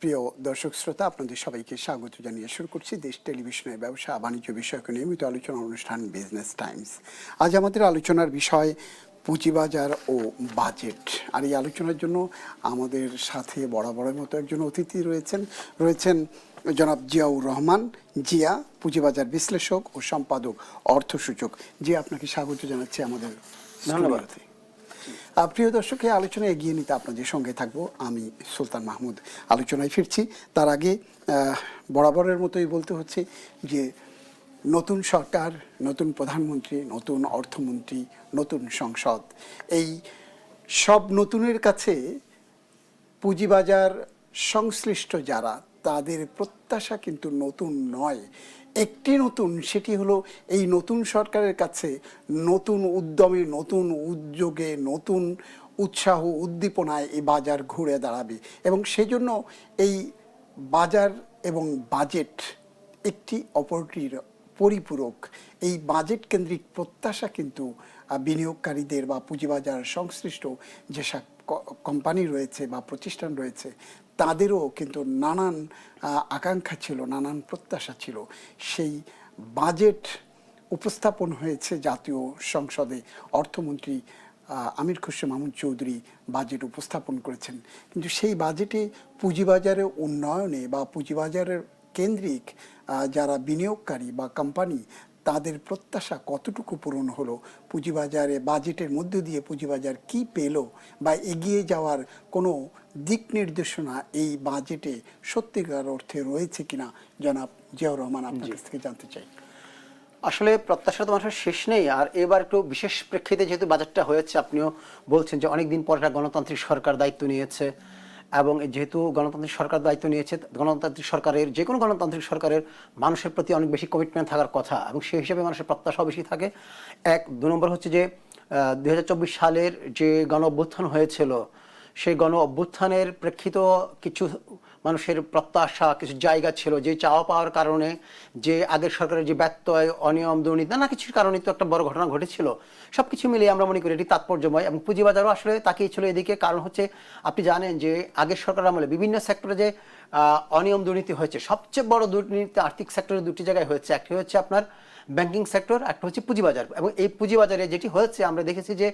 প্রিয় দর্শক শ্রোতা, আপনাদের সবাইকে স্বাগত জানিয়ে শুরু করছি দেশ টেলিভিশনের ব্যবসা বাণিজ্য বিষয়ক নিয়মিত আলোচনা অনুষ্ঠান বিজনেস টাইমস। আজ আমাদের আলোচনার বিষয় পুঁজিবাজার ও বাজেট। আর এই আলোচনার জন্য আমাদের সাথে বরাবরের মতো একজন অতিথি রয়েছেন জনাব জিয়াউর রহমান জিয়া, পুঁজিবাজার বিশ্লেষক ও সম্পাদক অর্থসূচক। জিয়া, আপনাকে স্বাগত জানাচ্ছি আমাদের স্টুডিওতে। প্রিয় দর্শক, এই আলোচনায় এগিয়ে নিতে আপনাদের সঙ্গে থাকবো আমি সুলতান মাহমুদ। আলোচনায় ফিরছি, তার আগে বরাবরের মতোই বলতে হচ্ছে যে নতুন সরকার, নতুন প্রধানমন্ত্রী, নতুন অর্থমন্ত্রী, নতুন সংসদ, এই সব নতুনের কাছে পুঁজিবাজার সংশ্লিষ্ট যারা, তাদের প্রত্যাশা কিন্তু নতুন নয়। একটি নতুন, সেটি হলো এই নতুন সরকারের কাছে নতুন উদ্যমে, নতুন উদ্যোগে, নতুন উৎসাহ উদ্দীপনায় এই বাজার ঘুরে দাঁড়াবে। এবং সেজন্য এই বাজার এবং বাজেট একটি অপরটির পরিপূরক। এই বাজেট কেন্দ্রিক প্রত্যাশা কিন্তু বিনিয়োগকারীদের বা পুঁজিবাজার সংশ্লিষ্ট যেসব কোম্পানি রয়েছে বা প্রতিষ্ঠান রয়েছে, তাদেরও কিন্তু নানান আকাঙ্ক্ষা ছিল, নানান প্রত্যাশা ছিল। সেই বাজেট উপস্থাপন হয়েছে জাতীয় সংসদে। অর্থমন্ত্রী আমির খসরু মাহমুদ চৌধুরী বাজেট উপস্থাপন করেছেন, কিন্তু সেই বাজেটে পুঁজিবাজারের উন্নয়নে বা পুঁজিবাজারের কেন্দ্রিক যারা বিনিয়োগকারী বা কোম্পানি, তাদের প্রত্যাশা কতটুকু পূরণ হলো, পুঁজিবাজারে বাজেটের মধ্য দিয়ে পুঁজিবাজার কি পেল বা এগিয়ে যাওয়ার কোনো দিক নির্দেশনা এই বাজেটে সত্যিকার অর্থে রয়েছে কিনা, জনাব জিয়াউর রহমান, আপনার কাছ থেকে জানতে চাই। আসলে প্রত্যাশা তো মানুষের শেষ নেই। আর এবার একটু বিশেষ প্রেক্ষিতে যেহেতু বাজেটটা হয়েছে, আপনিও বলছেন যে অনেকদিন পর একটা গণতান্ত্রিক সরকার দায়িত্ব নিয়েছে, এবং যেহেতু গণতান্ত্রিক সরকার দায়িত্ব নিয়েছে, গণতান্ত্রিক সরকারের, যে কোনো গণতান্ত্রিক সরকারের মানুষের প্রতি অনেক বেশি কমিটমেন্ট থাকার কথা, এবং সেই হিসাবে মানুষের প্রত্যাশাও বেশি থাকে। দু নম্বর হচ্ছে যে 2024 সালের যে গণ অভ্যুত্থান হয়েছিল, সেই গণ অভ্যুত্থানের প্রেক্ষিত কিছু মানুষের প্রত্যাশা, কিছু জায়গা ছিল যে চাওয়া পাওয়ার কারণে, যে আগের সরকারের যে ব্যত্যয়, অনিয়ম, দুর্নীতি, নানা কিছুর কারণে তো একটা বড় ঘটনা ঘটেছিল। সব কিছু মিলিয়ে আমরা মনে করি এটি তাৎপর্যময়, এবং পুঁজিবাজারও আসলে তাকিয়েছিল এদিকে। কারণ হচ্ছে, আপনি জানেন যে আগের সরকার আমলে বিভিন্ন সেক্টরে যে অনিয়ম দুর্নীতি হয়েছে, সবচেয়ে বড় দুর্নীতি আর্থিক সেক্টরে দুটি জায়গায় হয়েছে। একটি হচ্ছে আপনার ব্যাংকিং সেক্টর, একটা হচ্ছে পুঁজিবাজার। এবং এই পুঁজিবাজারে যেটি হয়েছে, আমরা দেখেছি যে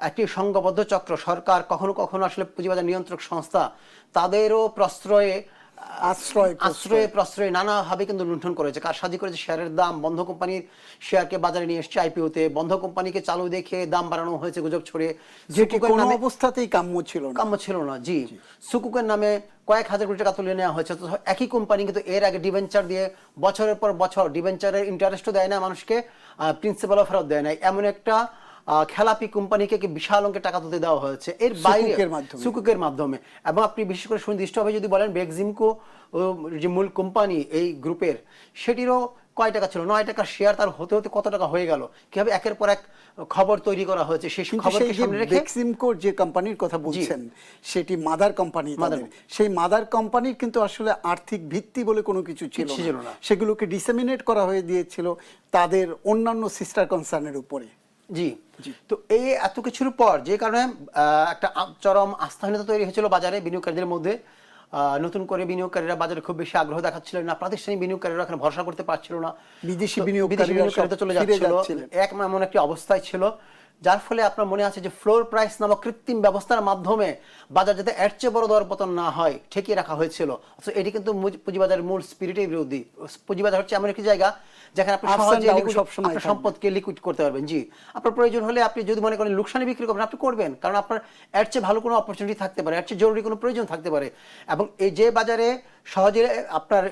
একটি সংঘবদ্ধ চক্র, সরকার, কখনো কখনো আসলে পুঁজিবাজার নিয়ন্ত্রক সংস্থা, তাদেরও প্রশ্রয়ে নানাভাবে কিন্তু লুণ্ঠন করেছে, কারসাজি করেছে। শেয়ারের দাম, বন্ধ কোম্পানির শেয়ারকে বাজারে নিয়ে এসছে আইপিওতে, বন্ধ কোম্পানিকে চালু দেখে দাম বাড়ানো হয়েছে গুজব ছড়িয়ে, যেটি কোনো অবস্থাতেই কাম্য ছিল না। জি, সুকুকের নামে কয়েক হাজার কোটি টাকা তুলে নেওয়া হয়েছে। একই কোম্পানি কিন্তু এর আগে ডিবেঞ্চার দিয়ে বছরের পর বছর ডিবেঞ্চারের ইন্টারেস্টও দেয় না মানুষকে, প্রিন্সিপালও ফেরত দেয় না, এমন একটা খেলাপি কোম্পানিকে বিশাল অঙ্কের টাকা তুলতে দেওয়া হয়েছে এর বাইরে সুকুকের মাধ্যমে। এবং আপনি বিশেষ করে সুনির্দিষ্টভাবে যদি বলেন, বেক্সিমকো যে মূল কোম্পানি এই গ্রুপের, সেটিরও কয় টাকা ছিল, 9 টাকার শেয়ার, তার হতে হতে কত টাকা হয়ে গেল, কিভাবে একের পর এক খবর তৈরি করা হয়েছে। সেই খবরকে সামনে রেখে বেক্সিমকোর যে কোম্পানির কথা বলছেন, সেটি মাদার কোম্পানি। সেই মাদার কোম্পানির কিন্তু আসলে আর্থিক ভিত্তি বলে কোনো কিছু ছিল না, সেগুলোকে ডিসেমিনেট করা হয়ে দিয়েছিল তাদের অন্যান্য সিস্টার কনসার্নের উপরে। জি, তো এই এত কিছুর পর যে কারণে একটা চরম আস্থাহীনতা তৈরি হয়েছিল বাজারে বিনিয়োগকারীদের মধ্যে। নতুন করে বিনিয়োগকারীরা বাজারে খুব বেশি আগ্রহ দেখাচ্ছিলেন না, প্রাতিষ্ঠানিক বিনিয়োগকারীরা এখানে ভরসা করতে পারছিল না, বিদেশি বিনিয়োগকারীরা চলে যাচ্ছিল, এমন একটি অবস্থায় ছিল, যার ফলে আপনার মনে আছে যে ফ্লোর প্রাইস নামক কৃত্রিম ব্যবস্থার মাধ্যমে বাজার যাতে এর চেয়ে বড় দরপতন না হয় ঠেকিয়ে রাখা হয়েছিল। এটি কিন্তু পুঁজিবাজারের মূল স্পিরিটের বিরোধী। পুঁজিবাজার হচ্ছে এমন একটি জায়গা যেখানে আপনি সহজে আপনার সম্পদকে লিকুইড করতে পারবেন। জি, আপনার প্রয়োজন হলে আপনি যদি মনে করেন লোকসানে বিক্রি করবেন, আপনি করবেন, কারণ আপনার এর চেয়ে ভালো কোনো অপরচুনিটি থাকতে পারে, এর চেয়ে জরুরি কোনো প্রয়োজন থাকতে পারে। এবং এই যে বাজারে সহজে আপনার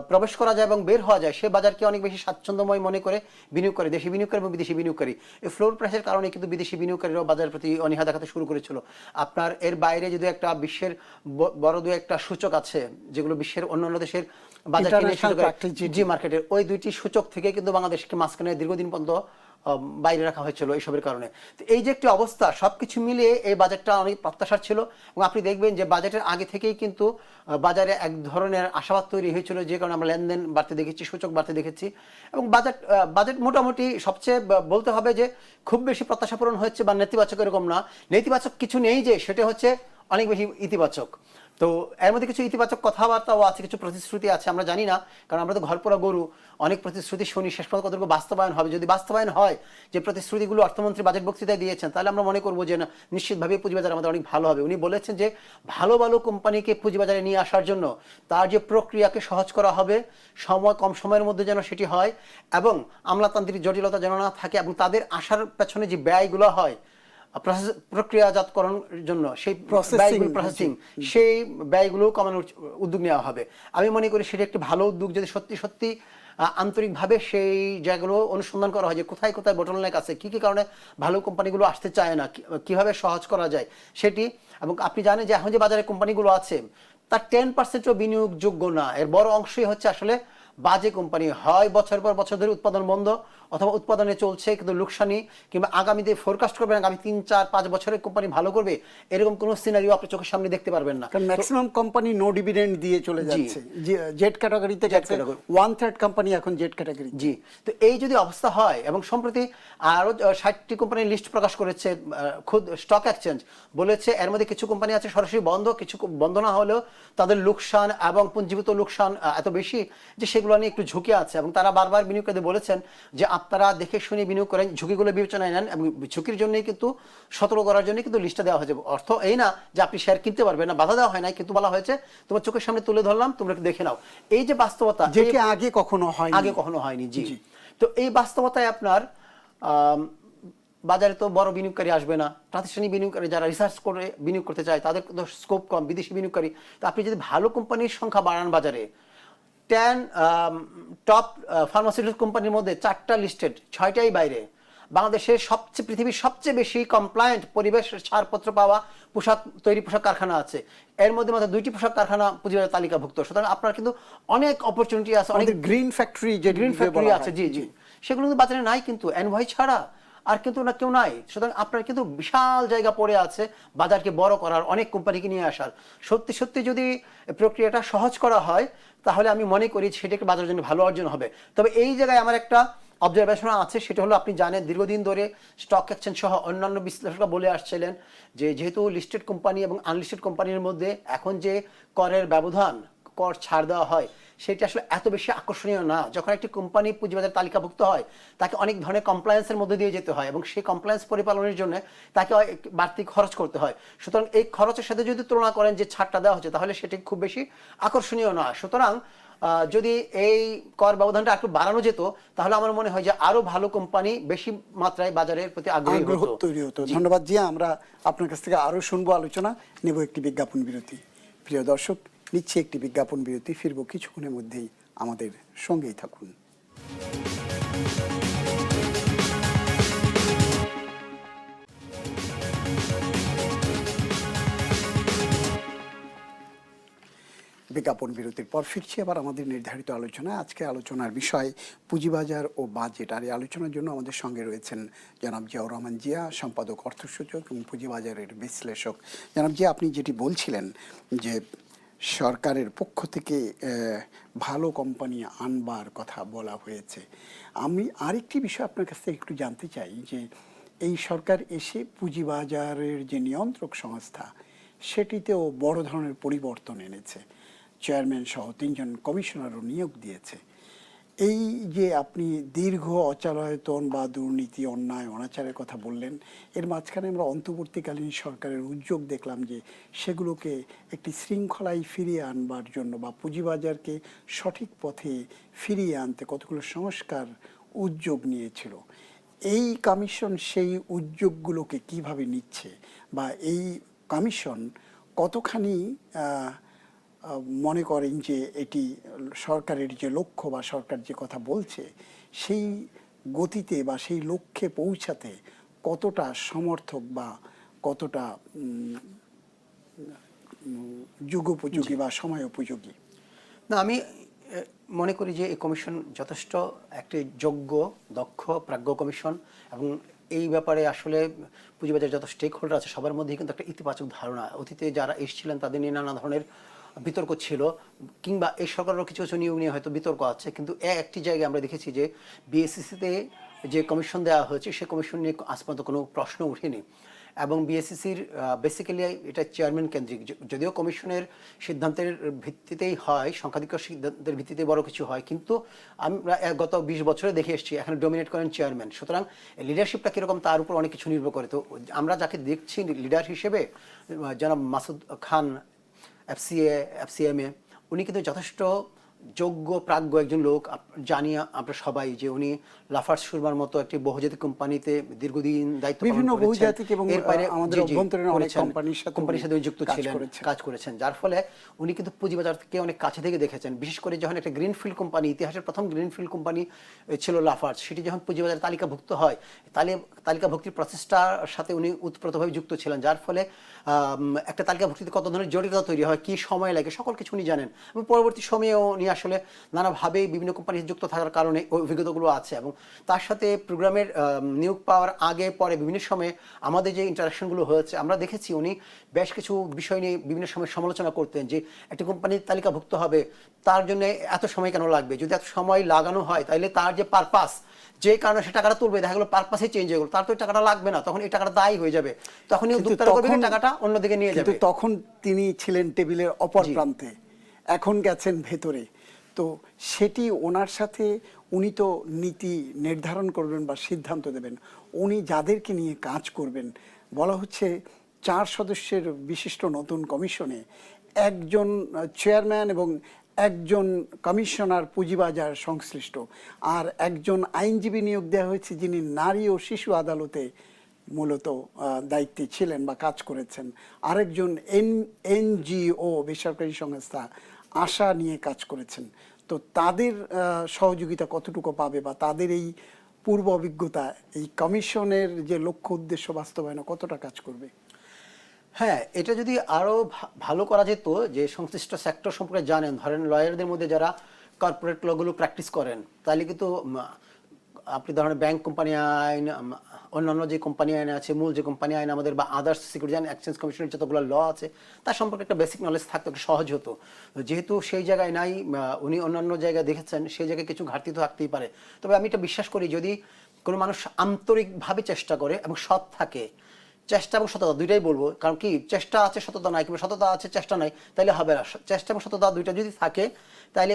প্রবেশ করা যায় এবং বের হওয়া যায়, সে বাজারকে অনেক বেশি স্বাচ্ছন্দ্যময় মনে করে বিনিয়োগ করে দেশি বিনিয়োগকারী এবং বিদেশি বিনিয়োগকারী। এই ফ্লোর প্রাইসের কারণে কিন্তু বিদেশি বিনিয়োগকারীরাও বাজারের প্রতি অনীহা দেখাতে শুরু করেছিল। আপনার এর বাইরে যদি একটা বিশ্বের বড় দু একটা সূচক আছে, যেগুলো বিশ্বের অন্যান্য দেশের বাজার মার্কেটের, ওই দুইটি সূচক থেকে কিন্তু বাংলাদেশকে মাঝখানে দীর্ঘদিন পর্যন্ত বাইরে রাখা হয়েছিল এইসবের কারণে। তো এই যে একটি অবস্থা, সবকিছু মিলিয়ে এই বাজেটটা অনেক প্রত্যাশার ছিল। এবং আপনি দেখবেন যে বাজেটের আগে থেকেই কিন্তু বাজারে এক ধরনের আশাবাদ তৈরি হয়েছিল, যে কারণে আমরা লেনদেন বাড়তে দেখেছি, সূচক বাড়তে দেখেছি। এবং বাজেট মোটামুটি সবচেয়ে বলতে হবে যে খুব বেশি প্রত্যাশা পূরণ হয়েছে বা নেতিবাচক এরকম না। নেতিবাচক কিছু নেই, যে সেটা হচ্ছে অনেক বেশি ইতিবাচক। তো এর মধ্যে কিছু ইতিবাচক কথাবার্তাও আছে, কিছু প্রতিশ্রুতি আছে, আমরা জানি না, কারণ আমরা তো ঘরপোড়া গরু, অনেক প্রতিশ্রুতি শুনি, শেষ পর্যন্ত কতটুকু বাস্তবায়ন হবে। যদি বাস্তবায়ন হয় যে প্রতিশ্রুতিগুলো অর্থমন্ত্রী বাজেট বক্তৃতায় দিয়েছেন, তাহলে আমরা মনে করবো যে না, নিশ্চিতভাবে পুঁজিবাজার আমাদের অনেক ভালো হবে। উনি বলেছেন যে ভালো ভালো কোম্পানিকে পুঁজিবাজারে নিয়ে আসার জন্য তার যে প্রক্রিয়াকে সহজ করা হবে, কম সময়ের মধ্যে যেন সেটি হয়, এবং আমলাতান্ত্রিক জটিলতা যেন না থাকে, এবং তাদের আসার পেছনে যে ব্যয়গুলো হয় প্রক্রিয়াজাতকরণের জন্য, সেই প্রসেসিং, সেই ব্যয়গুলো কমানোর উদ্যোগ নেওয়া হবে। আমি মনে করি সেটা একটি ভালো উদ্যোগ, যদি সত্যি সত্যি আন্তরিকভাবে সেই জায়গাগুলো অনুসন্ধান করা হয় যে কোথায় কোথায় বটলনেক আছে, কি কি কারণে ভালো কোম্পানিগুলো আসতে চায় না, কিভাবে সহজ করা যায় সেটি। এবং আপনি জানেন যে এখন যে বাজারে কোম্পানিগুলো আছে তার 10%ও বিনিয়োগযোগ্য না, এর বড় অংশই হচ্ছে আসলে বাজে কোম্পানি। হয় বছর পর বছর ধরে উৎপাদন বন্ধ, অথবা উৎপাদনে চলছে কিন্তু লোকসানি, কিংবা আগামীতে ফোরকাস্ট করবেন আগামী 3-4-5 বছরের কোম্পানি ভালো করবে, এরকম কোনো সিনারিও আপনি চোখের সামনে দেখতে পারবেন না। কারণ ম্যাক্সিমাম কোম্পানি নো ডিভিডেন্ড দিয়ে চলে যাচ্ছে, জেড ক্যাটাগরিতে গেছে, 1/3 কোম্পানি এখন জেড ক্যাটাগরি। জি, তো এই যদি অবস্থা হয়, এবং সম্প্রতি আরো 60টি কোম্পানির লিস্ট প্রকাশ করেছে খুদ স্টক এক্সচেঞ্জ, বলেছে এর মধ্যে কিছু কোম্পানি আছে সরাসরি বন্ধ, কিছু বন্ধ না হলেও তাদের লোকসান এবং পুঞ্জীভূত লোকসান এত বেশি যে সেগুলো নিয়ে একটু ঝুঁকি আছে, এবং তারা বারবার বিনিয়োগকারীদের বলেছেন যে আপনারা দেখে শুনে বিনিয়োগ করেন, ঝুঁকিগুলো বিবেচনায় নেন, এবং ঝুঁকির জন্যই কিন্তু সতর্ক করার জন্য কিন্তু লিস্টটা দেওয়া হয়েছে। অর্থ এই না যে আপনি শেয়ার কিনতে পারবেন না, বাধা দেওয়া হয় না, কিন্তু বলা হয়েছে তোমার চোখের সামনে তুলে ধরলাম, তোমরা একটু দেখে নাও। এই যে বাস্তবতা, যেটি আগে কখনো হয়নি। জি, তো এই বাস্তবতায় আপনার বাজারে তো বড় বিনিয়োগকারী আসবে না, প্রাতিষ্ঠানিক বিনিয়োগকারী যারা রিসার্চ করে বিনিয়োগ করতে চায় তাদের তো স্কোপ কম, বিদেশি বিনিয়োগকারী। তো আপনি যদি ভালো কোম্পানির সংখ্যা বাড়ান বাজারে, 10 টপ ফার্মাসিউটিক্যাল কোম্পানির মধ্যে 4টা লিস্টেড, 6টাই বাইরে। বাংলাদেশের পৃথিবীর সবচেয়ে বেশি কমপ্লায়েন্ট পরিবেশ ছাড়পত্র পাওয়া পোশাক কারখানা আছে, এর মধ্যে মাত্র 2টি পোশাক কারখানা পুঁজিবাজার তালিকাভুক্ত। সুতরাং আপনার কিন্তু অনেক অপরচুনিটি আছে, অনেক গ্রিন ফ্যাক্টরি আছে। জি জি, সেগুলো কিন্তু বাজারে নাই, কিন্তু এনভয় ছাড়া আর কিন্তু না কেউ নাই। সুতরাং আপনার কিন্তু বিশাল জায়গা পড়ে আছে বাজারকে বড় করার, অনেক কোম্পানিকে নিয়ে আসার। সত্যি সত্যি যদি প্রক্রিয়াটা সহজ করা হয়, তাহলে আমি মনে করি সেটাকে বাজারের জন্য ভালো অর্জন হবে। তবে এই জায়গায় আমার একটা অবজারভেশন আছে, সেটা হলো আপনি জানেন দীর্ঘদিন ধরে স্টক এক্সচেঞ্জ সহ অন্যান্য বিশ্লেষকরা বলে আসছিলেন যে যেহেতু লিস্টেড কোম্পানি এবং আনলিস্টেড কোম্পানির মধ্যে এখন যে করের ব্যবধান, কর ছাড় দেওয়া হয়, সেটা আসলে এত বেশি আকর্ষণীয় না। যখন একটি কোম্পানি পুঁজিবাজার তালিকাভুক্ত হয়, তাকে অনেক ধরনের কমপ্লায়েন্সের মধ্যে দিয়ে যেতে হয়, এবং সেই কমপ্লায়েন্স পরিপালনের জন্য তাকে বাড়তি খরচ করতে হয়। সুতরাং এই খরচের সাথে যদি তুলনা করেন যে ছাড়টা দেওয়া হচ্ছে, তাহলে সেটি খুব বেশি আকর্ষণীয় না। সুতরাং যদি এই কর ব্যবধানটা একটু বাড়ানো যেত, তাহলে আমার মনে হয় যে আরো ভালো কোম্পানি বেশি মাত্রায় বাজারের প্রতি আগ্রহ তৈরি হতো। ধন্যবাদ জিয়া, আমরা আপনার কাছ থেকে আরো শুনবো আলোচনা। নেব একটি বিজ্ঞাপন বিরতি। প্রিয় দর্শক, নিচ্ছে একটি বিজ্ঞাপন বিরতি, ফিরবো কিছুক্ষণের মধ্যেই, আমাদের সঙ্গেই থাকুন। বিজ্ঞাপন বিরতির পর ফিরছি আবার আমাদের নির্ধারিত আলোচনা। আজকে আলোচনার বিষয় পুঁজিবাজার ও বাজেট। আর এই আলোচনার জন্য আমাদের সঙ্গে রয়েছেন জনাব জিয়াউর রহমান জিয়া, সম্পাদক অর্থসূচক এবং পুঁজিবাজারের বিশ্লেষক। জনাব জিয়া, আপনি যেটি বলছিলেন যে সরকারের পক্ষ থেকে ভালো কোম্পানি আনবার কথা বলা হয়েছে, আমি আরেকটি বিষয় আপনার কাছ থেকে একটু জানতে চাই যে এই সরকার এসে পুঁজিবাজারের যে নিয়ন্ত্রক সংস্থা, সেটিতেও বড় ধরনের পরিবর্তন এনেছে। চেয়ারম্যান সহ 3জন কমিশনারও নিয়োগ দিয়েছে। এই যে আপনি দীর্ঘ অচলায়তন বা দুর্নীতি, অন্যায়, অনাচারের কথা বললেন, এর মাঝখানে আমরা অন্তর্বর্তীকালীন সরকারের উদ্যোগ দেখলাম যে সেগুলোকে একটি শৃঙ্খলায় ফিরিয়ে আনবার জন্য বা পুঁজিবাজারকে সঠিক পথে ফিরিয়ে আনতে কতগুলো সংস্কার উদ্যোগ নিয়েছিল। এই কমিশন সেই উদ্যোগগুলোকে কিভাবে নিচ্ছে, বা এই কমিশন কতখানি মনে করেন যে এটি সরকারের যে লক্ষ্য বা সরকার যে কথা বলছে সেই গতিতে বা সেই লক্ষ্যে পৌঁছাতে কতটা সমর্থক বা কতটা যুগোপযোগী বা সময় উপযোগী? না, আমি মনে করি যে এই কমিশন যথেষ্ট একটি যোগ্য, দক্ষ, প্রাজ্ঞ কমিশন, এবং এই ব্যাপারে আসলে পুঁজিবাজার যত স্টেক হোল্ডার আছে সবার মধ্যেই কিন্তু একটা ইতিবাচক ধারণা। অতীতে যারা এসেছিলেন তাদের নিয়ে নানা ধরনের বিতর্ক ছিল, কিংবা এই সরকারেরও কিছু কিছু নিয়োগ নিয়ে হয়তো বিতর্ক আছে, কিন্তু একটি জায়গায় আমরা দেখেছি যে বিএসসিসিতে যে কমিশন দেওয়া হয়েছে, সে কমিশন নিয়ে আজ পর্যন্ত কোনো প্রশ্ন উঠেনি। এবং বিএসসিসির বেসিক্যালি এটা চেয়ারম্যান কেন্দ্রিক, যদিও কমিশনের সিদ্ধান্তের ভিত্তিতেই হয়, সংখ্যাধিক্য সিদ্ধান্তের ভিত্তিতে বড় কিছু হয়, কিন্তু আমরা গত 20 বছরে দেখে এসেছি এখানে ডমিনেট করেন চেয়ারম্যান। সুতরাং লিডারশিপটা কীরকম তার উপর অনেক কিছু নির্ভর করে। তো আমরা যাকে দেখছি লিডার হিসেবে জনাব মাসুদ খান এফসিএমএ, উনি কিন্তু যথেষ্ট যোগ্য প্রাজ্ঞ একজন লোক। জানি আমরা সবাই যে উনি লাফার্জ সুরমার মতো একটি বহুজাতিক কোম্পানিতে দীর্ঘদিন দায়িত্ব পালন বিভিন্ন করেছেন। বহুজাতিক এবং এরপরে আমাদের অভ্যন্তরীণ অনেক কোম্পানির সাথে যুক্ত ছিলেন, কাজ করেছেন, যার ফলে উনি কিন্তু পুঁজিবাজারকে অনেক কাছে থেকে দেখেছেন। বিশেষ করে যখন একটা গ্রিনফিল্ড কোম্পানি, ইতিহাসের প্রথম গ্রিনফিল্ড কোম্পানি ছিল লাফার্জ, সেটি যখন পুঁজিবাজারে তালিকাভুক্ত হয়, তালিকাভুক্তির প্রচেষ্টার সাথে উনি ওতপ্রোতভাবে যুক্ত ছিলেন, যার ফলে একটা তালিকাভুক্তিতে কত ধরনের জটিলতা তৈরি হয়, কি সময় লাগে, সকল কিছু উনি জানেন। এবং পরবর্তী সময়েও উনি আসলে নানাভাবে বিভিন্ন কোম্পানির যুক্ত থাকার কারণে ওই অভিজ্ঞতাগুলো আছে। এবং তার সাথে প্রোগ্রামের নিয়োগ পাওয়ার আগে পরে বিভিন্ন সময়ে আমাদের যে ইন্টারাকশনগুলো হয়েছে, আমরা দেখেছি উনি বেশ কিছু বিষয় নিয়ে বিভিন্ন সময় সমালোচনা করতেন যে একটা কোম্পানির তালিকাভুক্ত হবে, তার জন্য এত সময় কেন লাগবে, যদি এত সময় লাগানো হয় তাহলে তার যে পারপাস, যে কারণে সে টাকাটা তুলবে, দেখা গেলো পারপাসে চেঞ্জ হয়ে গেল, তার তো টাকাটা লাগবে না, তখন এই টাকাটা দায়ী হয়ে যাবে, তখনই উদ্যোক্তারা করবে টাকাটা অন্যদিকে নিয়ে যাবে। তখন তিনি ছিলেন টেবিলের অপর প্রান্তে, এখন গেছেন ভেতরে। তো সেটি ওনার সাথে উনি তো নীতি নির্ধারণ করবেন বা সিদ্ধান্ত দেবেন, উনি যাদেরকে নিয়ে কাজ করবেন, বলা হচ্ছে 4 সদস্যের বিশিষ্ট নতুন কমিশনে একজন চেয়ারম্যান এবং একজন কমিশনার পুঁজিবাজার সংশ্লিষ্ট, আর একজন আইনজীবী নিয়োগ দেওয়া হয়েছে যিনি নারী ও শিশু আদালতে মূলত দায়িত্বে ছিলেন বা কাজ করেছেন, আরেকজন এনজিও বেসরকারি সংস্থা আশা নিয়ে কাজ করেছেন। তো তাদের সহযোগিতা কতটুকু পাবে বা তাদের এই পূর্ব অভিজ্ঞতা এই কমিশনের যে লক্ষ্য উদ্দেশ্য বাস্তবায়নে কতটা কাজ করবে? হ্যাঁ, এটা যদি আরো ভালো করা যেত, যে সংশ্লিষ্ট সেক্টর সম্পর্কে জানেন, ধরেন লয়ারদের মধ্যে যারা কর্পোরেট লগুলো প্র্যাকটিস করেন, তাহলে কিন্তু আপনি ধরেন ব্যাংক কোম্পানি আইন, অন্যান্য যে কোম্পানি আইন আছে, মূল যে কোম্পানি আইন আমাদের, বা আদার্স সিকিউরিটি অ্যান্ড এক্সচেঞ্জ কমিশনের যতগুলো ল আছে, তার সম্পর্কে একটা বেসিক নলেজ থাকতে একটু সহজ হতো। যেহেতু সেই জায়গায় নাই, উনি অন্যান্য জায়গায় দেখেছেন, সেই জায়গায় কিছু ঘাটতি তো থাকতেই পারে। তবে আমি এটা বিশ্বাস করি, যদি কোনো মানুষ আন্তরিকভাবে চেষ্টা করে এবং সৎ থাকে, চেষ্টা এবং সততা দুইটাই বলবো, কারণ কি চেষ্টা আছে সততা নাই, কিংবা সততা আছে চেষ্টা নাই, তাইলে হবে না। চেষ্টা এবং সততা দুইটা যদি থাকে, তাহলে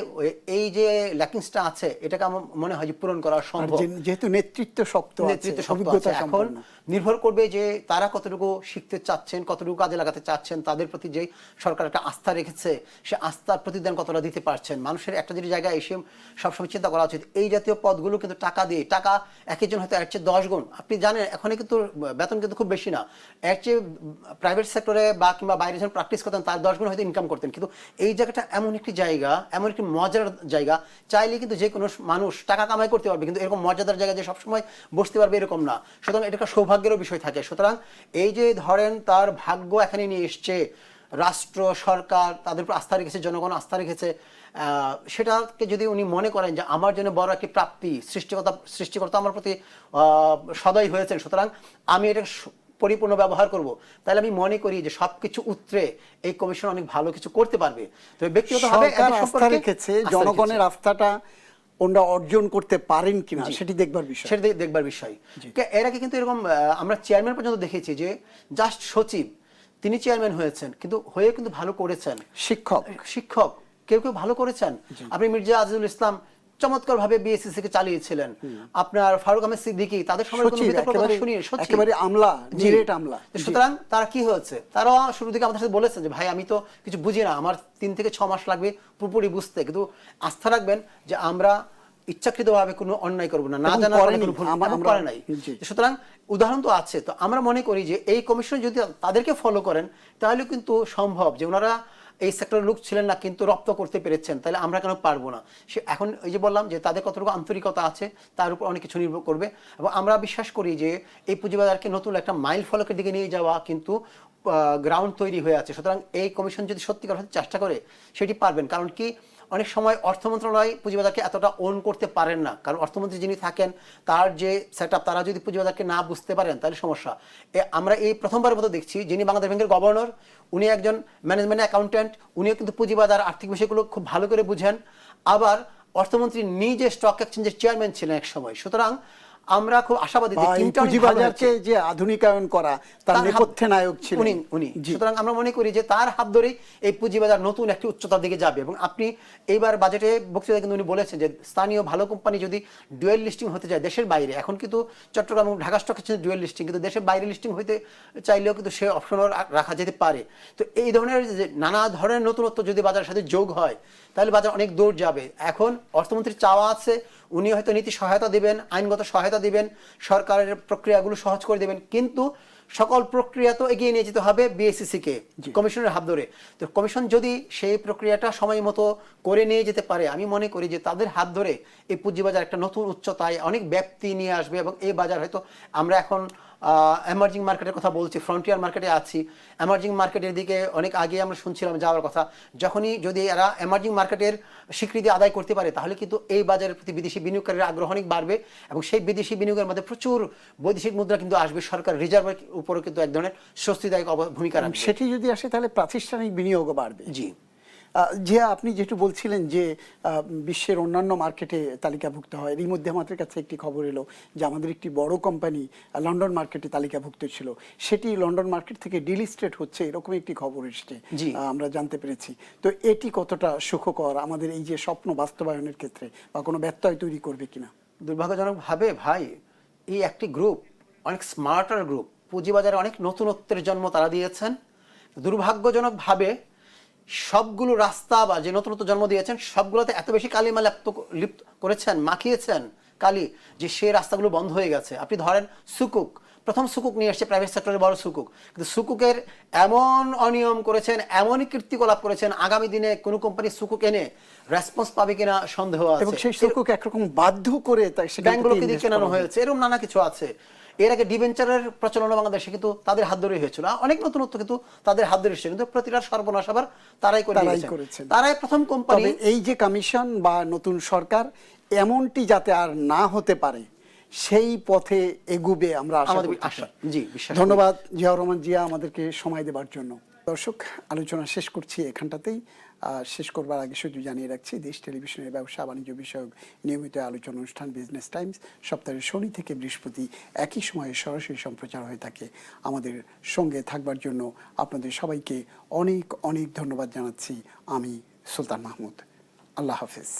এই যে ল্যাকিংসটা আছে, এটাকে আমার মনে হয় যে পূরণ করা সম্ভব। যেহেতু নেতৃত্ব শক্ত আছে, অভিজ্ঞতা এখন নির্ভর করবে যে তারা কতটুকু শিখতে চাচ্ছেন, কতটুকু কাজে লাগাতে চাচ্ছেন, তাদের প্রতি যে সরকার একটা আস্থা রেখেছে, সে আস্থার প্রতিদান কতটা দিতে পারছেন। মানুষের একটা যদি জায়গায় এসে সবসময় চিন্তা করা উচিত, এই জাতীয় পদগুলো কিন্তু টাকা দিয়ে, টাকা একজন হয়তো এর চেয়ে 10 গুণ, আপনি জানেন এখন কিন্তু বেতন কিন্তু খুব বেশি না, এর চেয়ে প্রাইভেট সেক্টরে বা কিংবা বাইরে যখন প্র্যাকটিস করতেন তার 10 গুণ হয়তো ইনকাম করতেন। কিন্তু এই জায়গাটা এমন একটি জায়গা, এমন একটি মজার জায়গা, চাইলে কিন্তু যে কোনো মানুষ টাকা কামাই করতে পারবে, কিন্তু এরকম মজাদার জায়গায় যে সবসময় বসতে পারবে এরকম না। সুতরাং এটা একটা সৌভাগ্যেরও বিষয় থাকে। সুতরাং এই যে ধরেন তার ভাগ্য এখানে নিয়ে এসছে, রাষ্ট্র সরকার তাদের উপর আস্থা রেখেছে, জনগণ আস্থা রেখেছে, সেটাকে যদি উনি মনে করেন যে আমার জন্য বড় একটি প্রাপ্তি, সৃষ্টিকর্তা আমার প্রতি সদয় হয়েছেন, সুতরাং আমি এটা পরিপূর্ণ ব্যবহার করব, তাহলে আমি মনে করি যে সবকিছু উত্তরে এই কমিশন অনেক ভালো কিছু করতে পারবে। তবে ব্যক্তিগতভাবে আস্থা রেখেছে, জনগণের আস্থাটা ওনারা অর্জন করতে পারেন কিনা সেটি দেখবার বিষয়। এর আগে কিন্তু এরকম আমরা চেয়ারম্যান পর্যন্ত দেখেছি যে জাস্ট সচিব, তিনি চেয়ারম্যান হয়েছেন, কিন্তু হয়ে কিন্তু ভালো করেছেন। শিক্ষক কেউ কেউ ভালো করেছেন। আপনি মির্জা আজিজুল ইসলাম চমৎকার ভাবে বিএসসিসি কে চালিয়েছিলেন, আপনার ফারুক আহমেদ সিদ্দিকী, তাদের সময় কোনো বিতর্ক কথা শুনি একেবারে আমলা, ডিরেক্ট আমলা। সুতরাং তারা কি হয়েছে, তারা শুরু থেকে আমাদের সাথে বলেছেন যে ভাই আমি তো কিছু বুঝি না, আমার 3 থেকে 6 মাস লাগবে পুরোপুরি বুঝতে, কিন্তু আস্থা রাখবেন যে আমরা ইচ্ছাকৃতভাবে কোনো অন্যায় করবো না, জানার কোনো ভুল করে নাই। সুতরাং উদাহরণ তো আছে। তো আমরা মনে করি যে এই কমিশন যদি তাদেরকে ফলো করেন, তাহলে কিন্তু সম্ভব যে ওনারা এই সেক্টরের লোক ছিলেন না কিন্তু রপ্ত করতে পেরেছেন, তাহলে আমরা কেন পারবো না? সে এখন এই যে বললাম যে তাদের কতটুকু আন্তরিকতা আছে তার উপর অনেক কিছু নির্ভর করবে। এবং আমরা বিশ্বাস করি যে এই পুঁজিবাজারকে নতুন একটা মাইল ফলকের দিকে নিয়ে যাওয়া কিন্তু গ্রাউন্ড তৈরি হয়ে আছে। সুতরাং এই কমিশন যদি সত্যিকার হতে চেষ্টা করে সেটি পারবেন। কারণ কি অনেক সময় অর্থ মন্ত্রণালয় পুঁজিবাজারকে এতটা ওন করতে পারেন না, কারণ অর্থমন্ত্রী যিনি থাকেন তার যে সেট আপ, তারা যদি পুঁজিবাজারকে না বুঝতে পারেন তাহলে সমস্যা। আমরা এই প্রথমবারের মতো দেখছি যিনি বাংলাদেশ ব্যাংকের গভর্নর, উনি একজন ম্যানেজমেন্ট অ্যাকাউন্ট্যান্ট, উনিও কিন্তু পুঁজিবাজার আর্থিক বিষয়গুলো খুব ভালো করে বুঝেন। আবার অর্থমন্ত্রী নিজে স্টক এক্সচেঞ্জের চেয়ারম্যান ছিলেন এক সময়। সুতরাং আমরা খুব আশাবাদী যে বা এই তিনটা অনেক ভালো পুঁজিবাজারকে হচ্ছে। যে আধুনিকায়ন করা তার তার নেপথ্যে নায়ক ছিলেন উনি জি। সুতরাং আমরা মনে করি যে তার হাত ধরেই এই পুঁজিবাজার নতুন একটি উচ্চতার দিকে যাবে। এবং আপনি এইবার বাজেটে বক্তৃতা কিন্তু উনি বলেছেন যে স্থানীয় ভালো কোম্পানি যদি ডুয়েল লিস্টিং হতে যায় দেশের বাইরে, এখন কিন্তু চট্টগ্রাম এবং Dhaka stock exchange dual listing, কিন্তু দেশের বাইরে লিস্টিং হইতে চাইলেও কিন্তু সে অপশনও রাখা যেতে পারে। তো এই ধরনের যে নানা ধরনের নতুনত্ব যদি বাজারের সাথে যোগ হয় তাহলে বাজার অনেক দূর যাবে। এখন অর্থমন্ত্রীর চাওয়া আছে উনি হয়তো নীতি সহায়তা দিবেন, আইনগত সহায়তা দিবেন, সরকারের প্রক্রিয়াগুলো সহজ করে দেবেন, কিন্তু সকল প্রক্রিয়া তো এগিয়ে নিয়ে যেতে হবে বিএসসিসি কে, কমিশনের হাত ধরে। তো কমিশন যদি সেই প্রক্রিয়াটা সময় মতো করে নিয়ে যেতে পারে, আমি মনে করি যে তাদের হাত ধরে এই পুঁজিবাজার একটা নতুন উচ্চতায় অনেক ব্যাপ্তি নিয়ে আসবে। এবং এই বাজার হয়তো আমরা এখন এমার্জিং মার্কেটের কথা বলছি, ফ্রন্টিয়ার মার্কেটে আছি। এমার্জিং মার্কেটের দিকে অনেক আগে আমরা শুনছিলাম যাওয়ার কথা। যখনই যদি এরা এমার্জিং মার্কেটের স্বীকৃতি আদায় করতে পারে তাহলে কিন্তু এই বাজারের প্রতি বিদেশি বিনিয়োগকারীর আগ্রহ অনেক বাড়বে, এবং সেই বিদেশি বিনিয়োগের মধ্যে প্রচুর বৈদেশিক মুদ্রা কিন্তু আসবে। সরকার রিজার্ভের উপরও কিন্তু এক ধরনের স্বস্তিদায়ক ভূমিকা রাখবে। সেটি যদি আসে তাহলে প্রাতিষ্ঠানিক বিনিয়োগও বাড়বে। জি, যে আপনি যেটু বলছিলেন যে বিশ্বের অন্যান্য মার্কেটে তালিকাভুক্ত হয়, এর মধ্যে আমাদের কাছে একটি খবর এলো যে আমাদের একটি বড় কোম্পানি লন্ডন মার্কেটে তালিকাভুক্ত ছিল, সেটি লন্ডন মার্কেট থেকে ডিলিস্টেড হচ্ছে, এরকম একটি খবর এসছে, আমরা জানতে পেরেছি। তো এটি কতটা সুখকর আমাদের এই যে স্বপ্ন বাস্তবায়নের ক্ষেত্রে, বা কোনো ব্যত্যয় তৈরি করবে কিনা? দুর্ভাগ্যজনকভাবে ভাই এই একটি গ্রুপ, অনেক স্মার্টার গ্রুপ, পুঁজিবাজারে অনেক নতুনত্বের জন্ম তারা দিয়েছেন। দুর্ভাগ্যজনকভাবে সবগুলো রাস্তা বা যে নতুনত্ব জন্ম দিয়েছেন সবগুলোতে এত বেশি কালিমা লিপ্ত করেছেন, মাখিয়েছেন কালি, যে সেই রাস্তাগুলো বন্ধ হয়ে গেছে। আপনি ধরেন সুকুক, প্রথম সুকুক নিয়ে এসছে প্রাইভেট সেক্টরের বড় সুকুক, কিন্তু সুকুকের এমন অনিয়ম করেছেন, এমনই কীর্তিকলাপ করেছেন, আগামী দিনে কোনো কোম্পানি সুকুক এনে রেসপন্স পাবে কিনা সন্দেহ আছে। এবং সেই সুকুক একরকম বাধ্য করে তাই ব্যাংকগুলোকে দিয়ে কেনানো হয়েছে, এরকম নানা কিছু আছে। এর আগে ডিবেঞ্চারের প্রচলন বাংলাদেশে কিন্তু তাদের হাত ধরেই হয়েছিল, অনেক নতুনত্ব কিন্তু তাদের হাত ধরে এসেছে, কিন্তু প্রতিটার সর্বনাশ আবার তারাই করেছেন। তারাই প্রথম কোম্পানি। এই যে কমিশন বা নতুন সরকার এমনটি যাতে আর না হতে পারে সেই পথে এগুবে আমরা আশা করছি। জি, বিশ্বাস। ধন্যবাদ জিয়াউর রহমান জিয়া আমাদেরকে সময় দেওয়ার জন্য। দর্শক, আলোচনা শেষ করছি এখানটাতেই। শেষ করবার আগে শুধু জানিয়ে রাখছি, দেশ টেলিভিশনের ব্যবসা বাণিজ্য বিষয়ক নিয়মিত আলোচনা অনুষ্ঠান বিজনেস টাইমস সপ্তাহের শনি থেকে বৃহস্পতি একই সময়ে সরাসরি সম্প্রচার হয়ে থাকে। আমাদের সঙ্গে থাকবার জন্য আপনাদের সবাইকে অনেক অনেক ধন্যবাদ জানাচ্ছি। আমি সুলতান মাহমুদ। আল্লাহ হাফেজ।